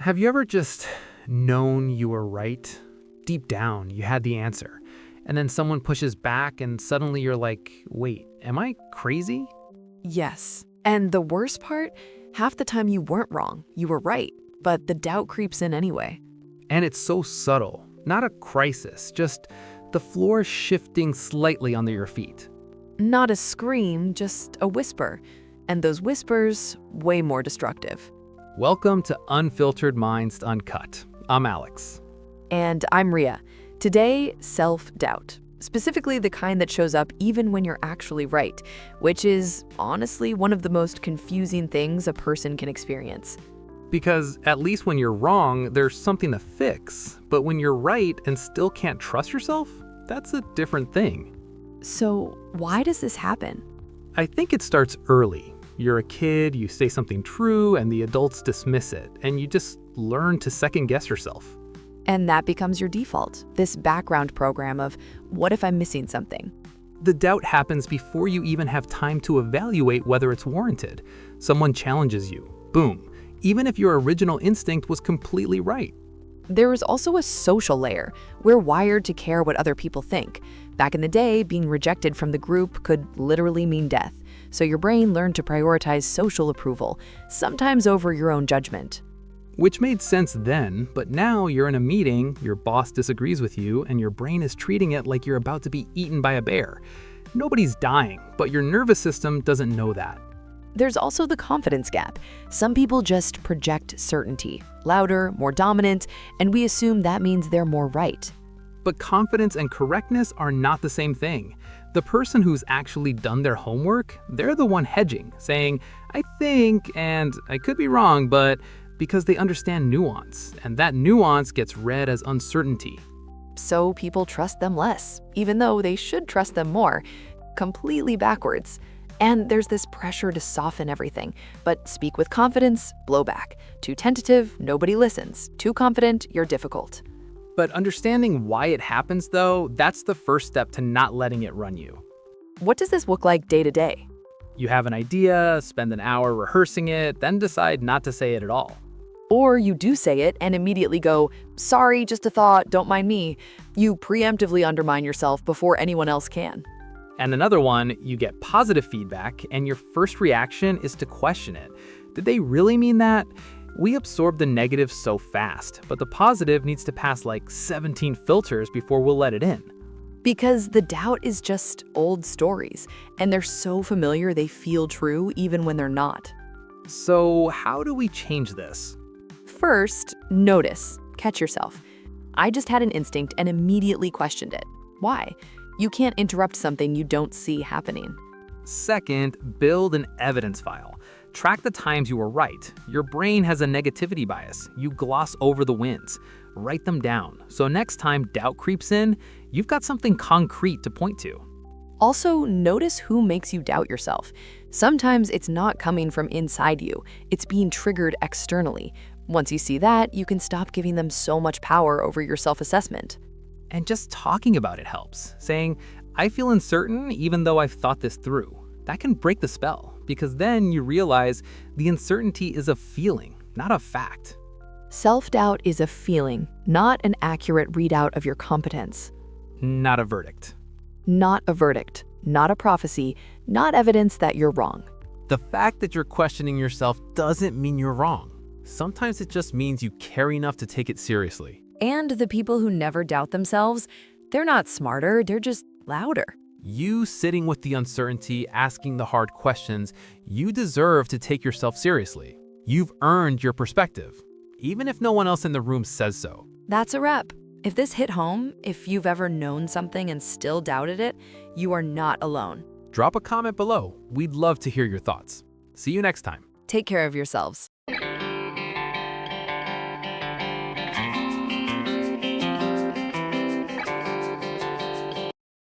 Have you ever just known you were right? Deep down, you had the answer. And then someone pushes back and suddenly you're like, wait, am I crazy? Yes. And the worst part, half the time you weren't wrong, you were right, but the doubt creeps in anyway. And it's so subtle, not a crisis, just the floor shifting slightly under your feet. Not a scream, just a whisper. And those whispers, way more destructive. Welcome to Unfiltered Minds Uncut. I'm Alex. And I'm Riya. Today, self-doubt. Specifically the kind that shows up even when you're actually right, which is honestly one of the most confusing things a person can experience. Because at least when you're wrong, there's something to fix. But when you're right and still can't trust yourself, that's a different thing. So why does this happen? I think it starts early. You're a kid, you say something true, and the adults dismiss it, and you just learn to second guess yourself. And that becomes your default, this background program of, what if I'm missing something? The doubt happens before you even have time to evaluate whether it's warranted. Someone challenges you. Boom. Even if your original instinct was completely right. There is also a social layer. We're wired to care what other people think. Back in the day, being rejected from the group could literally mean death. So your brain learned to prioritize social approval, sometimes over your own judgment. Which made sense then, but now you're in a meeting, your boss disagrees with you, and your brain is treating it like you're about to be eaten by a bear. Nobody's dying, but your nervous system doesn't know that. There's also the confidence gap. Some people just project certainty, louder, more dominant, and we assume that means they're more right. But confidence and correctness are not the same thing. The person who's actually done their homework, they're the one hedging, saying, I think, and I could be wrong, but because they understand nuance, and that nuance gets read as uncertainty. So people trust them less, even though they should trust them more. Completely backwards. And there's this pressure to soften everything, but speak with confidence, blow back. Too tentative, nobody listens. Too confident, you're difficult. But understanding why it happens, though, that's the first step to not letting it run you. What does this look like day to day? You have an idea, spend an hour rehearsing it, then decide not to say it at all. Or you do say it and immediately go, sorry, just a thought, don't mind me. You preemptively undermine yourself before anyone else can. And another one, you get positive feedback, and your first reaction is to question it. Did they really mean that? We absorb the negative so fast, but the positive needs to pass like 17 filters before we'll let it in. Because the doubt is just old stories, and they're so familiar they feel true even when they're not. So how do we change this? First, notice, catch yourself. I just had an instinct and immediately questioned it. Why? You can't interrupt something you don't see happening. Second, build an evidence file. Track the times you were right. Your brain has a negativity bias. You gloss over the wins. Write them down. So next time doubt creeps in, you've got something concrete to point to. Also, notice who makes you doubt yourself. Sometimes it's not coming from inside you. It's being triggered externally. Once you see that, you can stop giving them so much power over your self-assessment. And just talking about it helps. Saying, I feel uncertain even though I've thought this through. That can break the spell, because then you realize the uncertainty is a feeling, not a fact. Self-doubt is a feeling, not an accurate readout of your competence. Not a verdict. Not a verdict, not a prophecy, not evidence that you're wrong. The fact that you're questioning yourself doesn't mean you're wrong. Sometimes it just means you care enough to take it seriously. And the people who never doubt themselves, they're not smarter, they're just louder. You sitting with the uncertainty, asking the hard questions, you deserve to take yourself seriously. You've earned your perspective, even if no one else in the room says so. That's a wrap. If this hit home, if you've ever known something and still doubted it, you are not alone. Drop a comment below. We'd love to hear your thoughts. See you next time. Take care of yourselves.